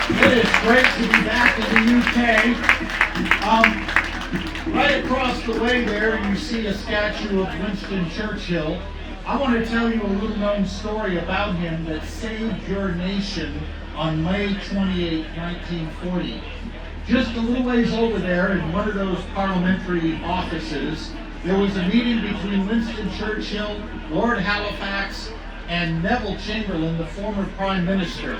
It is great to be back in the UK. Right across the way there, you see a statue of Winston Churchill. I want to tell you a little known story about him that saved your nation on May 28, 1940. Just a little ways over there in one of those parliamentary offices, there was a meeting between Winston Churchill, Lord Halifax, and Neville Chamberlain, the former Prime Minister.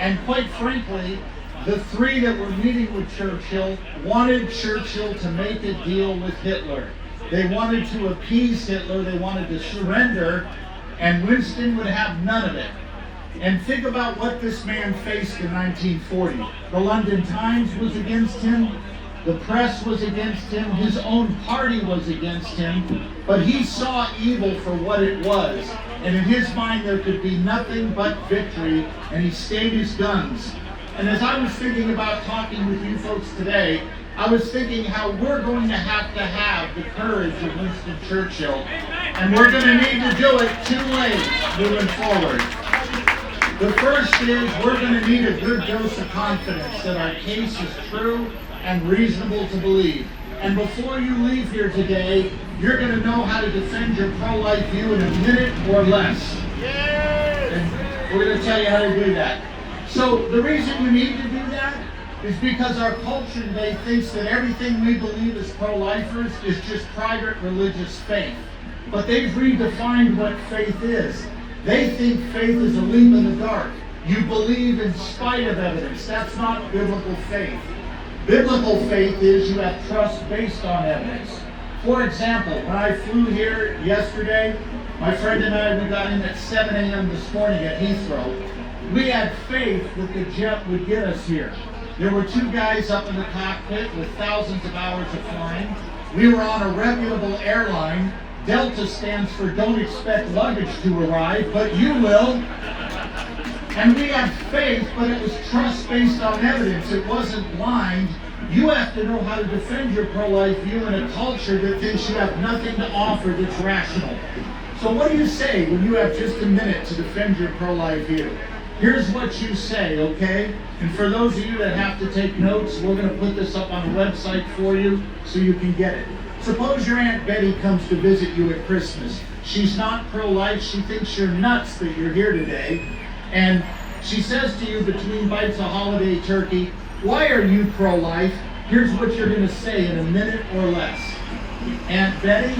And quite frankly, the three that were meeting with Churchill wanted Churchill to make a deal with Hitler. They wanted to appease Hitler, they wanted to surrender, and Winston would have none of it. And think about what this man faced in 1940. The London Times was against him, the press was against him, his own party was against him, but he saw evil for what it was. And in his mind there could be nothing but victory, and he stayed his guns. And as I was thinking about talking with you folks today, I was thinking how we're going to have the courage of Winston Churchill, and we're going to need to do it two ways moving forward. The first is we're going to need a good dose of confidence that our case is true and reasonable to believe. And before you leave here today, you're going to know how to defend your pro-life view in a minute or less. And we're going to tell you how to do that. So the reason you need to do that is because our culture today thinks that everything we believe as pro-lifers is just private religious faith. But they've redefined what faith is. They think faith is a leap in the dark. You believe in spite of evidence. That's not biblical faith. Biblical faith is you have trust based on evidence. For example, when I flew here yesterday, my friend and I, we got in at 7 a.m. this morning at Heathrow. We had faith that the jet would get us here. There were two guys up in the cockpit with thousands of hours of flying. We were on a reputable airline. Delta stands for don't expect luggage to arrive, but you will. And we had faith, but it was trust based on evidence. It wasn't blind. You have to know how to defend your pro-life view in a culture that thinks you have nothing to offer that's rational. So what do you say when you have just a minute to defend your pro-life view? Here's what you say, okay? And for those of you that have to take notes, we're going to put this up on the website for you so you can get it. Suppose your Aunt Betty comes to visit you at Christmas. She's not pro-life. She thinks you're nuts that you're here today. And she says to you between bites of holiday turkey, "Why are you pro-life?" Here's what you're going to say in a minute or less. "Aunt Betty,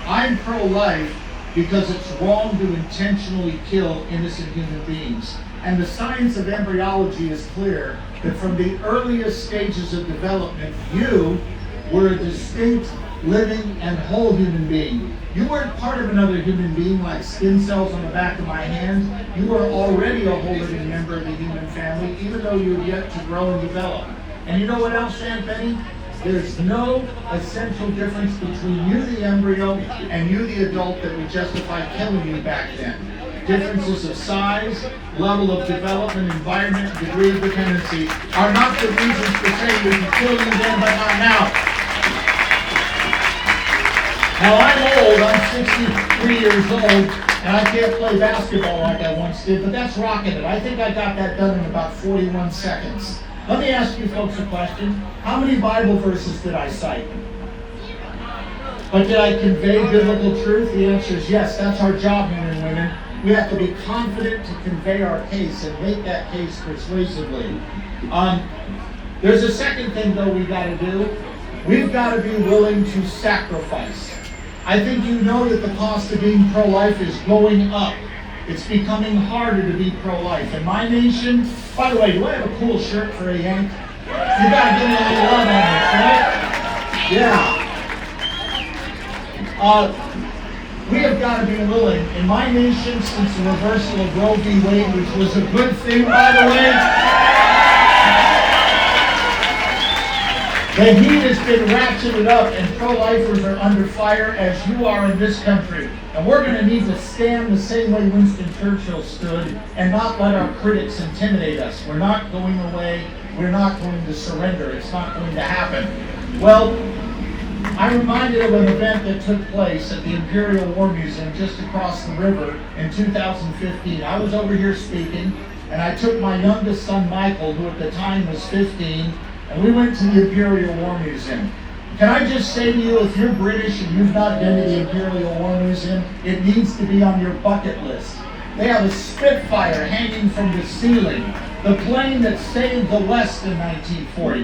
I'm pro-life because it's wrong to intentionally kill innocent human beings. And the science of embryology is clear that from the earliest stages of development, you were a distinct, living, and whole human being. You weren't part of another human being like skin cells on the back of my hand. You were already a whole living member of the human family, even though you had yet to grow and develop. And you know what else, Aunt Betty? There's no essential difference between you, the embryo, and you, the adult, that would justify killing you back then. Differences of size, level of development, environment, degree of dependency are not the reasons to say we can kill you then, but not now." Now I'm old, I'm 63 years old, and I can't play basketball like I once did, but that's rocking it. I think I got that done in about 41 seconds. Let me ask you folks a question. How many Bible verses did I cite? But did I convey biblical truth? The answer is yes. That's our job, men and women. We have to be confident to convey our case and make that case persuasively. There's a second thing, though, we've got to do. We've got to be willing to sacrifice. I think you know that the cost of being pro-life is going up. It's becoming harder to be pro-life. In my nation, by the way, do I have a cool shirt for a Yank? You gotta give me a little love on this, right? Yeah. We have got to be willing. In my nation, since the reversal of Roe v. Wade, which was a good thing, by the way, the heat has been ratcheted up and pro-lifers are under fire as you are in this country. And we're going to need to stand the same way Winston Churchill stood and not let our critics intimidate us. We're not going away. We're not going to surrender. It's not going to happen. Well, I'm reminded of an event that took place at the Imperial War Museum just across the river in 2015. I was over here speaking, and I took my youngest son, Michael, who at the time was 15, and we went to the Imperial War Museum. Can I just say to you, if you're British and you've not been to the Imperial War Museum, it needs to be on your bucket list. They have a Spitfire hanging from the ceiling, the plane that saved the West in 1940.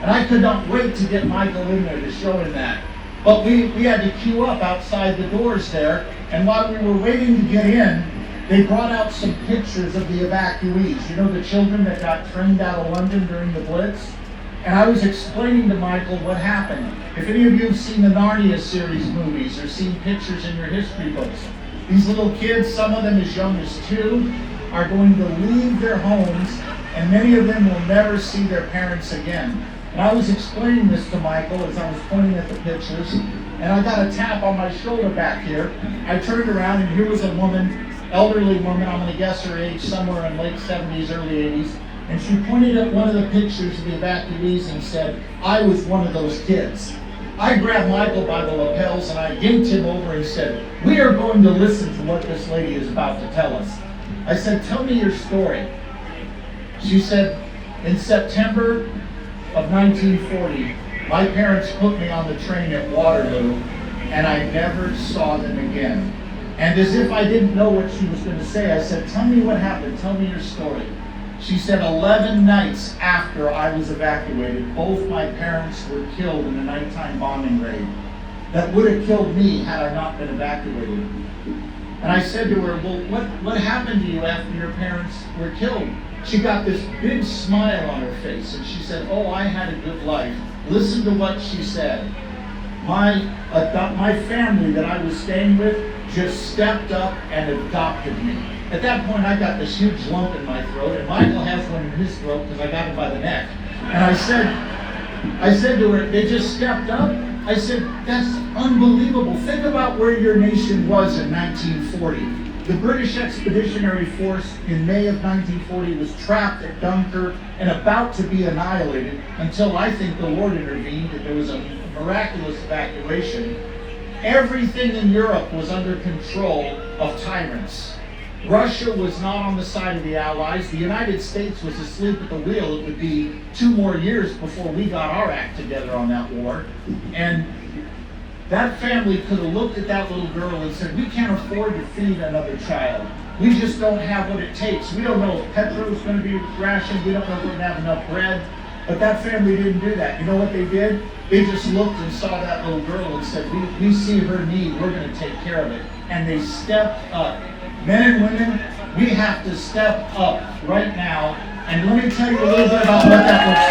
And I could not wait to get Michael in there to show him that. But we had to queue up outside the doors there, and while we were waiting to get in, they brought out some pictures of the evacuees. You know, the children that got trained out of London during the Blitz? And I was explaining to Michael what happened. If any of you have seen the Narnia series movies or seen pictures in your history books, these little kids, some of them as young as 2, are going to leave their homes, and many of them will never see their parents again. And I was explaining this to Michael as I was pointing at the pictures, and I got a tap on my shoulder back here. I turned around, and here was a woman, elderly woman, I'm going to guess her age, somewhere in late 70s, early 80s, and she pointed at one of the pictures of the evacuees and said, "I was one of those kids." I grabbed Michael by the lapels and I yanked him over and said, "We are going to listen to what this lady is about to tell us." I said, "Tell me your story." She said, "In September of 1940, my parents put me on the train at Waterloo, and I never saw them again." And as if I didn't know what she was going to say, I said, "Tell me what happened. Tell me your story." She said, 11 nights after I was evacuated, both my parents were killed in a nighttime bombing raid that would have killed me had I not been evacuated. And I said to her, "Well, what happened to you after your parents were killed?" She got this big smile on her face, and she said, "Oh, I had a good life." Listen to what she said. My family that I was staying with just stepped up and adopted me. At that point, I got this huge lump in my throat, and Michael has one in his throat because I got him by the neck. And I said to her, "They just stepped up?" I said, "That's unbelievable. Think about where your nation was in 1940. The British Expeditionary Force in May of 1940 was trapped at Dunkirk and about to be annihilated until I think the Lord intervened and there was a miraculous evacuation. Everything in Europe was under control of tyrants. Russia was not on the side of the Allies. The United States was asleep at the wheel. It would be 2 more years before we got our act together on that war. And that family could have looked at that little girl and said, "We can't afford to feed another child. We just don't have what it takes. We don't know if petrol is going to be rationed. We don't know if we're going to have enough bread." But that family didn't do that. You know what they did? They just looked and saw that little girl and said, we see her need. We're going to take care of it. And they stepped up. Men and women, we have to step up right now. And let me tell you a little bit about what that looks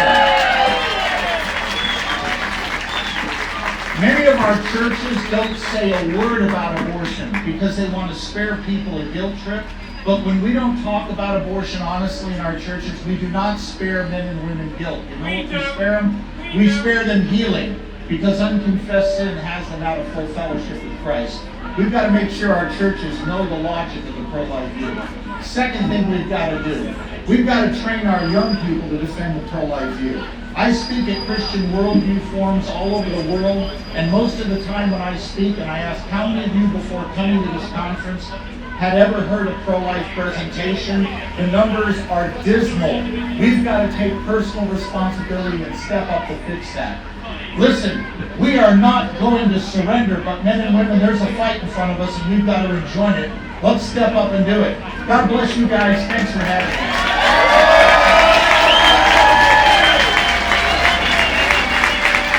like. Many of our churches don't say a word about abortion because they want to spare people a guilt trip. But when we don't talk about abortion honestly in our churches, we do not spare men and women guilt. You know what we spare them? We spare them healing, because unconfessed sin has them out of full fellowship with Christ. We've got to make sure our churches know the logic of the pro-life view. Second thing we've got to do, we've got to train our young people to defend the pro-life view. I speak at Christian worldview forums all over the world, and most of the time when I speak, and I ask how many of you before coming to this conference had ever heard a pro-life presentation, the numbers are dismal. We've got to take personal responsibility and step up to fix that. Listen, we are not going to surrender, but men and women, there's a fight in front of us and we've got to rejoin it. Let's step up and do it. God bless you guys. Thanks for having me.